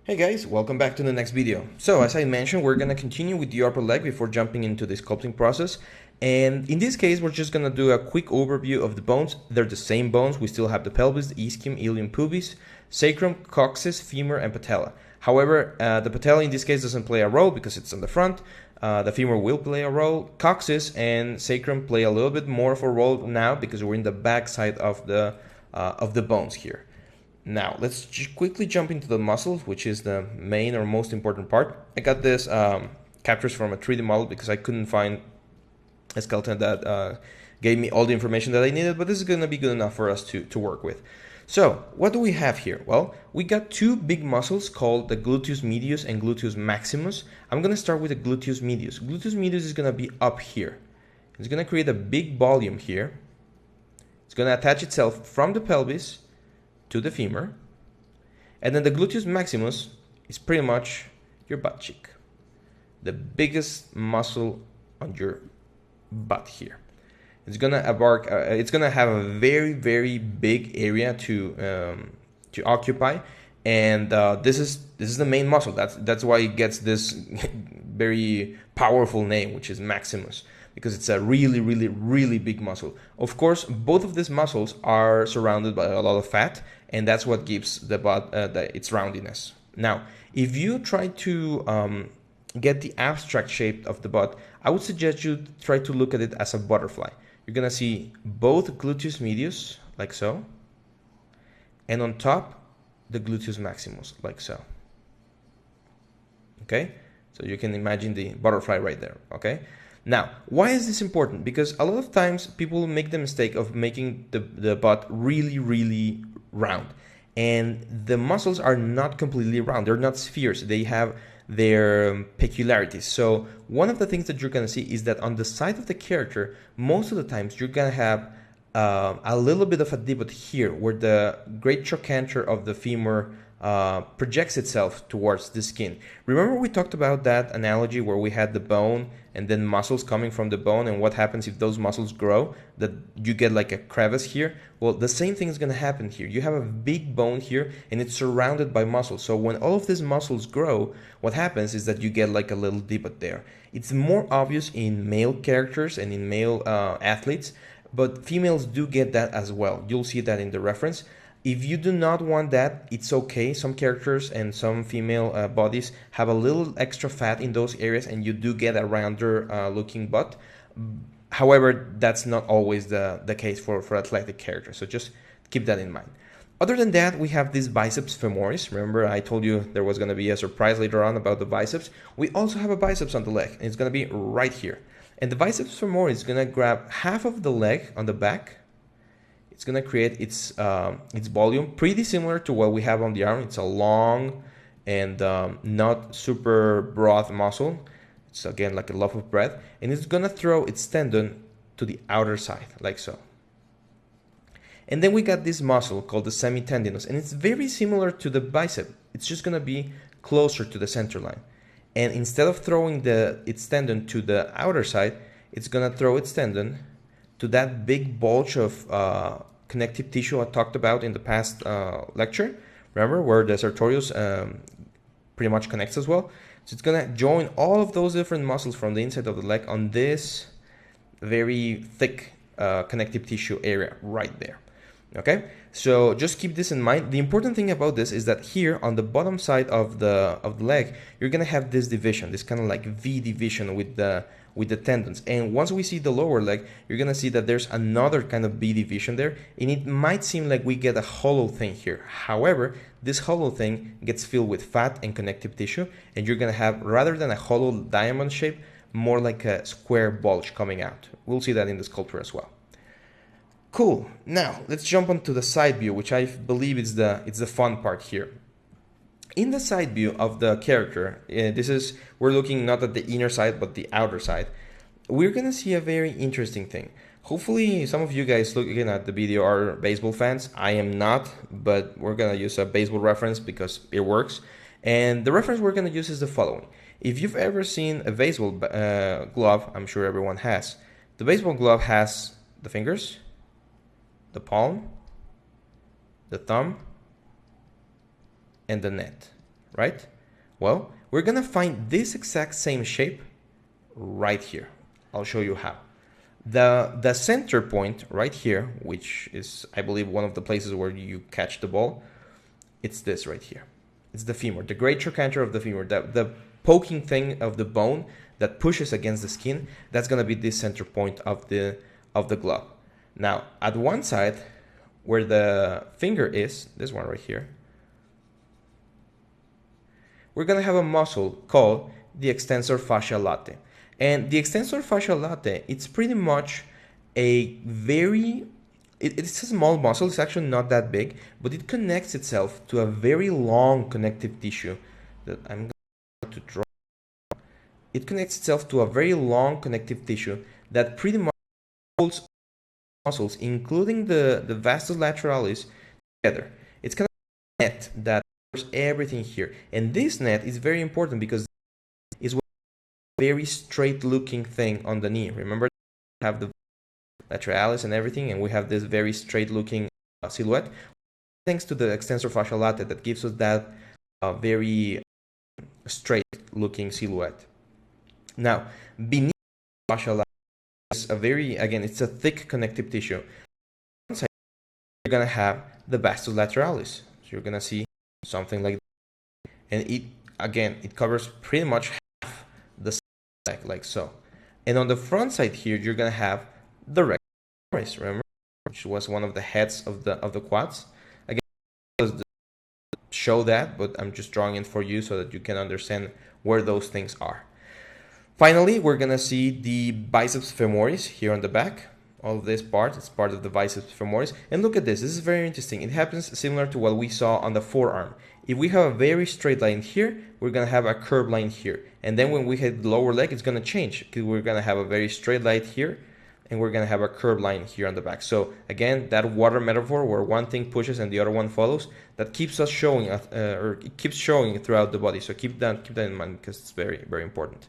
Hey guys, welcome back to the next video. So as I mentioned, we're gonna continue with the upper leg before jumping into the sculpting process. And in this case, we're just gonna do a quick overview of the bones. They're the same bones. We still have the pelvis, the ischium, ilium, pubis, sacrum, coccyx, femur, and patella. However, the patella in this case doesn't play a role because it's on the front. The femur will play a role. Coccyx and sacrum play a little bit more of a role now because we're in the back side of the bones here. Now, let's just quickly jump into the muscles, which is the main or most important part. I got this captures from a 3D model because I couldn't find a skeleton that gave me all the information that I needed, but this is going to be good enough for us to work with. So, what do we have here? Well, we got two big muscles called the gluteus medius and gluteus maximus. I'm going to start with the gluteus medius. Gluteus medius is going to be up here. It's going to create a big volume here. It's going to attach itself from the pelvis to the femur, and then the gluteus maximus is pretty much your butt cheek, the biggest muscle on your butt here. It's gonna it's gonna have a very big area to occupy, and this is the main muscle. That's why it gets this very powerful name, which is maximus, because it's a really big muscle. Of course, both of these muscles are surrounded by a lot of fat, and that's what gives the butt its roundiness. Now, if you try to get the abstract shape of the butt, I would suggest you try to look at it as a butterfly. You're gonna see both gluteus medius, like so, and on top, the gluteus maximus, like so. Okay? So you can imagine the butterfly right there, okay? Now, why is this important? Because a lot of times people make the mistake of making the butt really round. And the muscles are not completely round. They're not spheres. They have their peculiarities. So one of the things that you're going to see is that on the side of the character, most of the times you're going to have a little bit of a divot here where the great trochanter of the femur projects itself towards the skin. Remember we talked about that analogy where we had the bone and then muscles coming from the bone, and what happens if those muscles grow, that you get like a crevice here? Well, the same thing is going to happen here. You have a big bone here and it's surrounded by muscles. So when all of these muscles grow, what happens is that you get like a little divot there. It's more obvious in male characters and in male athletes, but females do get that as well. You'll see that in the reference. If you do not want that, it's okay. Some characters and some female bodies have a little extra fat in those areas, and you do get a rounder looking butt. However, that's not always the case for athletic characters, so just keep that in mind. Other than that, we have this biceps femoris. Remember, I told you there was going to be a surprise later on about the biceps. We also have a biceps on the leg, and it's going to be right here. And the biceps femoris is going to grab half of the leg on the back. It's going to create its volume, pretty similar to what we have on the arm. It's a long and not super broad muscle. It's again like a loaf of bread. And it's going to throw its tendon to the outer side, like so. And then we got this muscle called the semitendinous. And it's very similar to the bicep. It's just going to be closer to the center line. And instead of throwing its tendon to the outer side, it's going to throw its tendon to that big bulge of connective tissue I talked about in the past lecture. Remember, where the sartorius pretty much connects as well. So it's going to join all of those different muscles from the inside of the leg on this very thick connective tissue area right there. Okay, so just keep this in mind. The important thing about this is that here on the bottom side of the leg, you're gonna have this division, this kind of like V division with the tendons. And once we see the lower leg, you're gonna see that there's another kind of B division there, and it might seem like we get a hollow thing here. However, this hollow thing gets filled with fat and connective tissue, and you're gonna have, rather than a hollow diamond shape, more like a square bulge coming out. We'll see that in the sculpture as well. Cool. Now let's jump onto the side view, which I believe is the fun part here. In the side view of the character, we're looking not at the inner side but the outer side. We're gonna see a very interesting thing. Hopefully, some of you guys looking at the video are baseball fans. I am not, but we're gonna use a baseball reference because it works. And the reference we're gonna use is the following. If you've ever seen a baseball glove, I'm sure everyone has. The baseball glove has the fingers, the palm, the thumb, and the net. right? Well, we're gonna find this exact same shape right here. I'll show you how. The center point right here, which is, I believe, one of the places where you catch the ball, it's this right here. It's the femur, the great trochanter of the femur, the poking thing of the bone that pushes against the skin. That's gonna be this center point of the glove. Now, at one side, where the finger is, this one right here, we're gonna have a muscle called the extensor fasciae latae. And the extensor fasciae latae, it's pretty much a very, it's a small muscle, it's actually not that big, but it connects itself to a very long connective tissue that I'm going to draw. It connects itself to a very long connective tissue that pretty much holds muscles, including the vastus lateralis, together. It's kind of a net that covers everything here. And this net is very important because it's a very straight looking thing on the knee. Remember, we have the lateralis and everything, and we have this very straight looking silhouette. Thanks to the extensor fasciae latae that gives us that very straight looking silhouette. Now, beneath the fasciae latae is a very, again, it's a thick connective tissue. On one side, you're going to have the vastus lateralis. So you're going to see something like that. And it, again, it covers pretty much half the side, like so. And on the front side here, you're going to have the rectus femoris, remember, which was one of the heads of the quads. Again, show that, but I'm just drawing it for you so that you can understand where those things are. Finally, we're gonna see the biceps femoris here on the back. All of this part, it's part of the biceps femoris. And look at this, this is very interesting. It happens similar to what we saw on the forearm. If we have a very straight line here, we're gonna have a curved line here. And then when we hit the lower leg, it's gonna change because we're gonna have a very straight line here and we're gonna have a curved line here on the back. So again, that water metaphor where one thing pushes and the other one follows, that keeps us showing, or it keeps showing throughout the body. So keep that in mind because it's very, very important.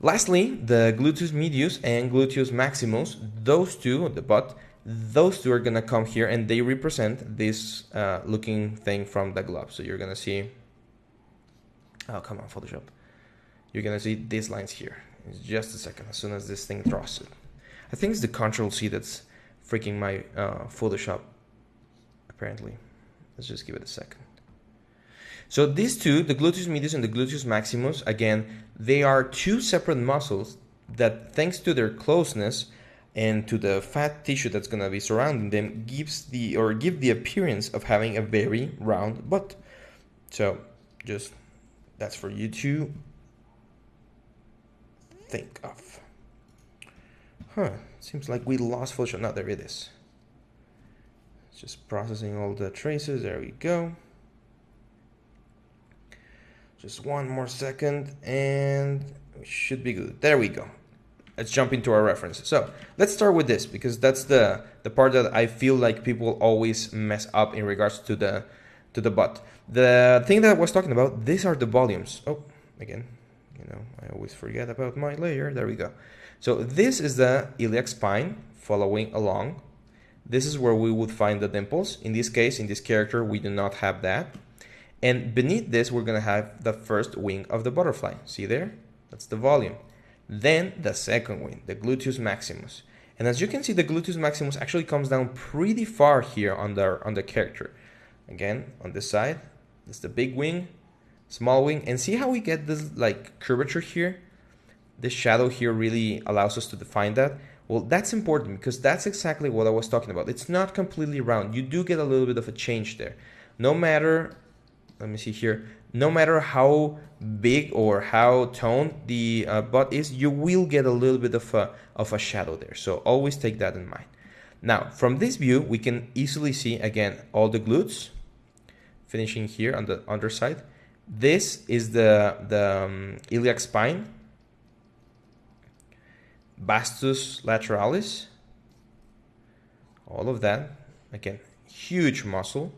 Lastly, the gluteus medius and gluteus maximus, those two, the butt, those two are gonna come here and they represent this looking thing from the glove. So you're gonna see, oh come on Photoshop, you're gonna see these lines here. In just a second, as soon as this thing draws it. I think it's the Ctrl-C that's freaking my Photoshop, apparently. Let's just give it a second. So these two, the gluteus medius and the gluteus maximus, again, they are two separate muscles that, thanks to their closeness and to the fat tissue that's going to be surrounding them, give the appearance of having a very round butt. So just, that's for you to think of. Seems like we lost Photoshop. No, there it is. It's just processing all the traces. There we go. Just one more second and we should be good. There we go. Let's jump into our reference. So let's start with this because that's the part that I feel like people always mess up in regards to the butt. The thing that I was talking about, these are the volumes. Oh, again, I always forget about my layer. There we go. So this is the iliac spine following along. This is where we would find the dimples. In this case, in this character, we do not have that. And beneath this, we're going to have the first wing of the butterfly. See there? That's the volume. Then the second wing, the gluteus maximus. And as you can see, the gluteus maximus actually comes down pretty far here on the character. Again, on this side, that's the big wing, small wing. And see how we get this like curvature here? This shadow here really allows us to define that. Well, that's important because that's exactly what I was talking about. It's not completely round. You do get a little bit of a change there. No matter, let me see here, no matter how big or how toned the butt is, you will get a little bit of a shadow there. So always take that in mind. Now, from this view, we can easily see, again, all the glutes, finishing here on the underside. This is the iliac spine, vastus lateralis, all of that. Again, huge muscle.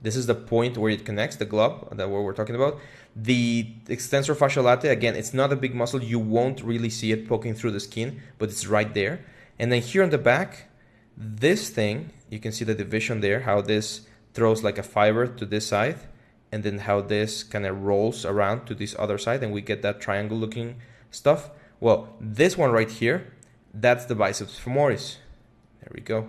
This is the point where it connects, the glove that we're talking about. The extensor fasciae latae, again, it's not a big muscle. You won't really see it poking through the skin, but it's right there. And then here on the back, this thing, you can see the division there, how this throws like a fiber to this side. and then how this kind of rolls around to this other side and we get that triangle looking stuff. Well, this one right here, that's the biceps femoris. There we go.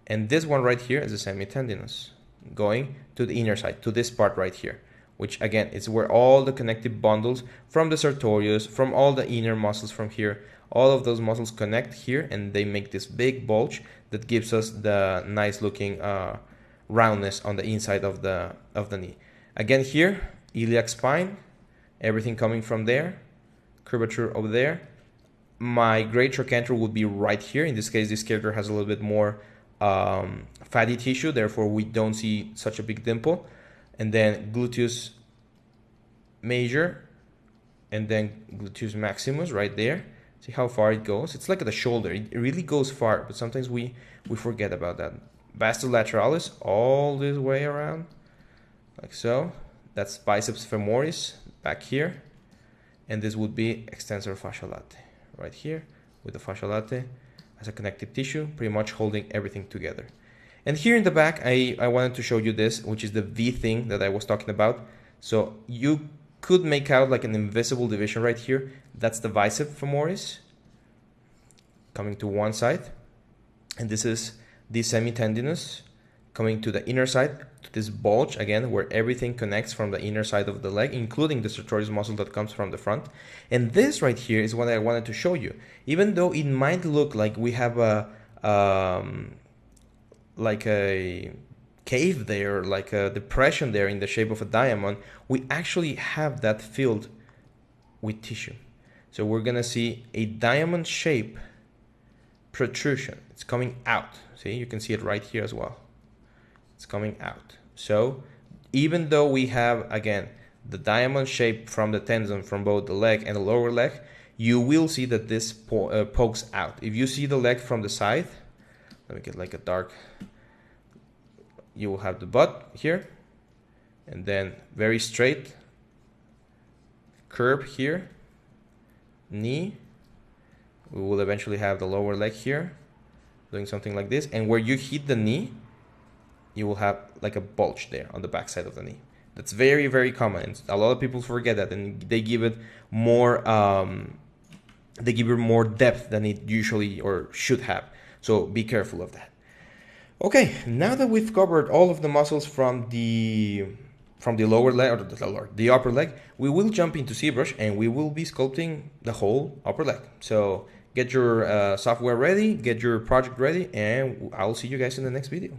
And this one right here is the semitendinous, going to the inner side, to this part right here, which again is where all the connective bundles from the sartorius, from all the inner muscles from here, all of those muscles connect here and they make this big bulge that gives us the nice looking roundness on the inside of the knee. Again here, iliac spine, everything coming from there, curvature over there. My great trochanter would be right here. In this case, this character has a little bit more fatty tissue, therefore we don't see such a big dimple. And then gluteus major, and then gluteus maximus right there. See how far it goes? It's like at the shoulder. It really goes far, but sometimes we forget about that. Vastus lateralis all this way around, like so. That's biceps femoris back here. And this would be extensor fasciae latae right here with the fascia latae as a connective tissue, pretty much holding everything together. And here in the back, I wanted to show you this, which is the V thing that I was talking about. So you could make out like an invisible division right here. That's the biceps femoris coming to one side. And this is the semitendinous coming to the inner side, to this bulge again, where everything connects from the inner side of the leg, including the sartorius muscle that comes from the front. And this right here is what I wanted to show you. Even though it might look like we have a like a cave there, like a depression there in the shape of a diamond, we actually have that filled with tissue. So we're gonna see a diamond shape protrusion. It's coming out. See, you can see it right here as well. It's coming out. So even though we have, again, the diamond shape from the tendon from both the leg and the lower leg, you will see that this pokes out. If you see the leg from the side, let me get like a dark, you will have the butt here, and then very straight curve here, knee. We will eventually have the lower leg here, doing something like this, and where you hit the knee, you will have like a bulge there on the back side of the knee. That's very, very common. And a lot of people forget that, and they give it more depth than it usually or should have. So be careful of that. Okay, now that we've covered all of the muscles from the lower leg, or the upper leg, we will jump into ZBrush and we will be sculpting the whole upper leg. So get your software ready, get your project ready, and I'll see you guys in the next video.